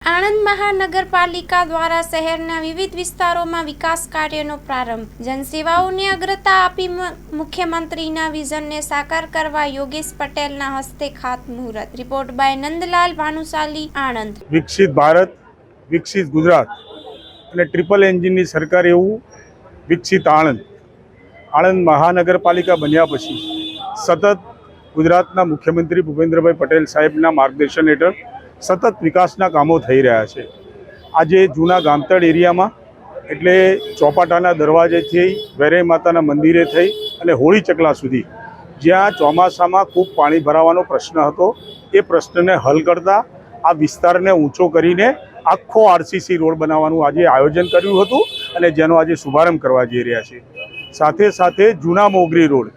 આણંદ મહાનગરપાલિકા દ્વારા શહેરના વિવિધ વિસ્તારોમાં વિકાસ કાર્યનો પ્રારંભ. જનસેવાઓને અગ્રતા આપી મુખ્યમંત્રીના વિઝનને સાકાર કરવા યોગેશ પટેલના હસ્તે ખાતમુહૂર્ત. Report by Nandlal Bhanushali, Anand. વિકસિત ભારત, વિકસિત ગુજરાત અને ટ્રિપલ એન્જિનની સરકાર એવું વિકસિત આણંદ. આણંદ મહાનગરપાલિકા બન્યા પછી સતત ગુજરાતના મુખ્યમંત્રી ભૂપેન્દ્રભાઈ પટેલ સાહેબના માર્ગદર્શન હેઠળ સતત વિકાસના કામો થઈ રહ્યા છે. આજે જૂના ગામતળ એરિયામાં એટલે ચોપાટાના દરવાજેથી વેરાઈ માતાના મંદિરે થઈ અને હોળી ચકલા સુધી જ્યાં ચોમાસામાં ખૂબ પાણી ભરાવાનો પ્રશ્ન હતો, એ પ્રશ્નને હલ કરતા આ વિસ્તારને ઊંચો કરીને આખો આરસીસી રોડ બનાવવાનું આજે આયોજન કર્યું હતું અને જેનો આજે શુભારંભ કરવા જઈ રહ્યા છે. સાથે સાથે જૂના મોગરી રોડ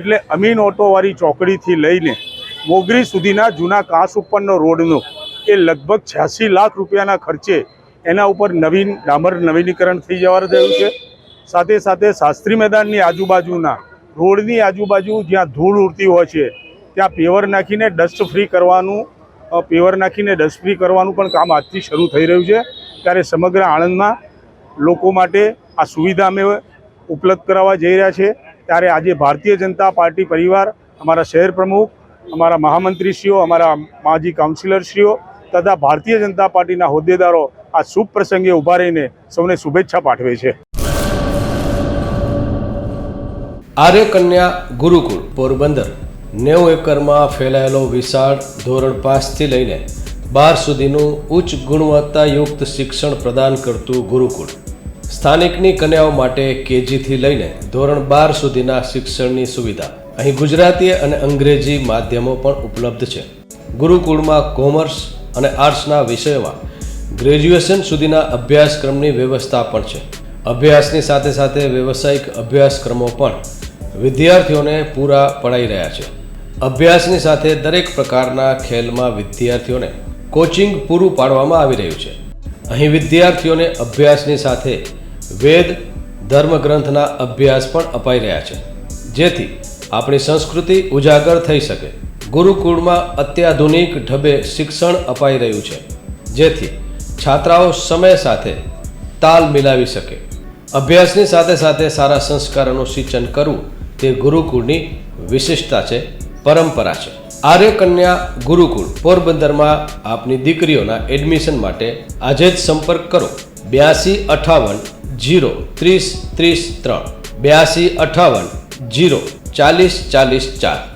એટલે અમીન ઓટોવાળી ચોકડીથી લઈને મોગરી સુધીના જૂના કાંસ ઉપરનો રોડનો એ લગભગ 86 લાખ રૂપિયાના ખર્ચે એના ઉપર નવીન ડામર નવીનીકરણ થઈ જવા રહ્યું છે. સાથે સાથે શાસ્ત્રી મેદાનની આજુબાજુના રોડની આજુબાજુ જ્યાં ધૂળ ઉડતી હોય છે ત્યાં પેવર નાખીને ડસ્ટ ફ્રી કરવાનું પણ કામ આજથી શરૂ થઈ રહ્યું છે. ત્યારે સમગ્ર આણંદમાં લોકો માટે આ સુવિધા અમે ઉપલબ્ધ કરાવવા જઈ રહ્યા છે. ત્યારે આજે ભારતીય જનતા પાર્ટી પરિવાર, અમારા શહેર પ્રમુખ, અમારા મહામંત્રીશ્રીઓ, અમારા માજી કાઉન્સિલરશ્રીઓ તથા ભારતીય જનતા પાર્ટીના હોદ્દેદારો આ શુભ પ્રસંગે ઊભા રહીને સૌને શુભેચ્છા પાઠવે છે. આર્ય કન્યા ગુરુકુળ પોરબંદર 90 એકરમાં ફેલાયેલો વિશાળ ધોરણ 5 થી લઈને 12 સુધીનું ઉચ્ચ ગુણવત્તાયુક્ત શિક્ષણ પ્રદાન કરતું ગુરુકુળ. સ્થાનિકની કન્યાઓ માટે કેજી થી લઈને ધોરણ 12 સુધીના શિક્ષણની સુવિધા. અહીં ગુજરાતી અને અંગ્રેજી માધ્યમો પણ ઉપલબ્ધ છે. ગુરુકુળમાં કોમર્સ અને આર્ટ્સના વિષયોમાં ગ્રેજ્યુએશન સુધીના અભ્યાસક્રમની વ્યવસ્થા પણ છે. અભ્યાસની સાથે સાથે વ્યવસાયિક અભ્યાસક્રમો પણ વિદ્યાર્થીઓને પૂરા પડાઈ રહ્યા છે. અભ્યાસની સાથે દરેક પ્રકારના ખેલમાં વિદ્યાર્થીઓને કોચિંગ પૂરું પાડવામાં આવી રહ્યું છે. અહીં વિદ્યાર્થીઓને અભ્યાસની સાથે વેદ ધર્મગ્રંથના અભ્યાસ પણ અપાઈ રહ્યા છે, જેથી આપણી સંસ્કૃતિ ઉજાગર થઈ શકે. ગુરુકુળમાં અત્યાધુનિક ઢબે શિક્ષણ અપાઈ રહ્યું છે, જેથી છાત્રાઓ સમય સાથે તાલ મિલાવી શકે. અભ્યાસની સાથે સાથે સારા સંસ્કારોનું સિંચન કરવું તે ગુરુકુળની વિશિષ્ટતા છે, પરંપરા છે. આર્ય કન્યા ગુરુકુળ પોરબંદરમાં આપની દીકરીઓના એડમિશન માટે આજે જ સંપર્ક કરો. 8258 0 30 30 3 8258 0 40 40 4.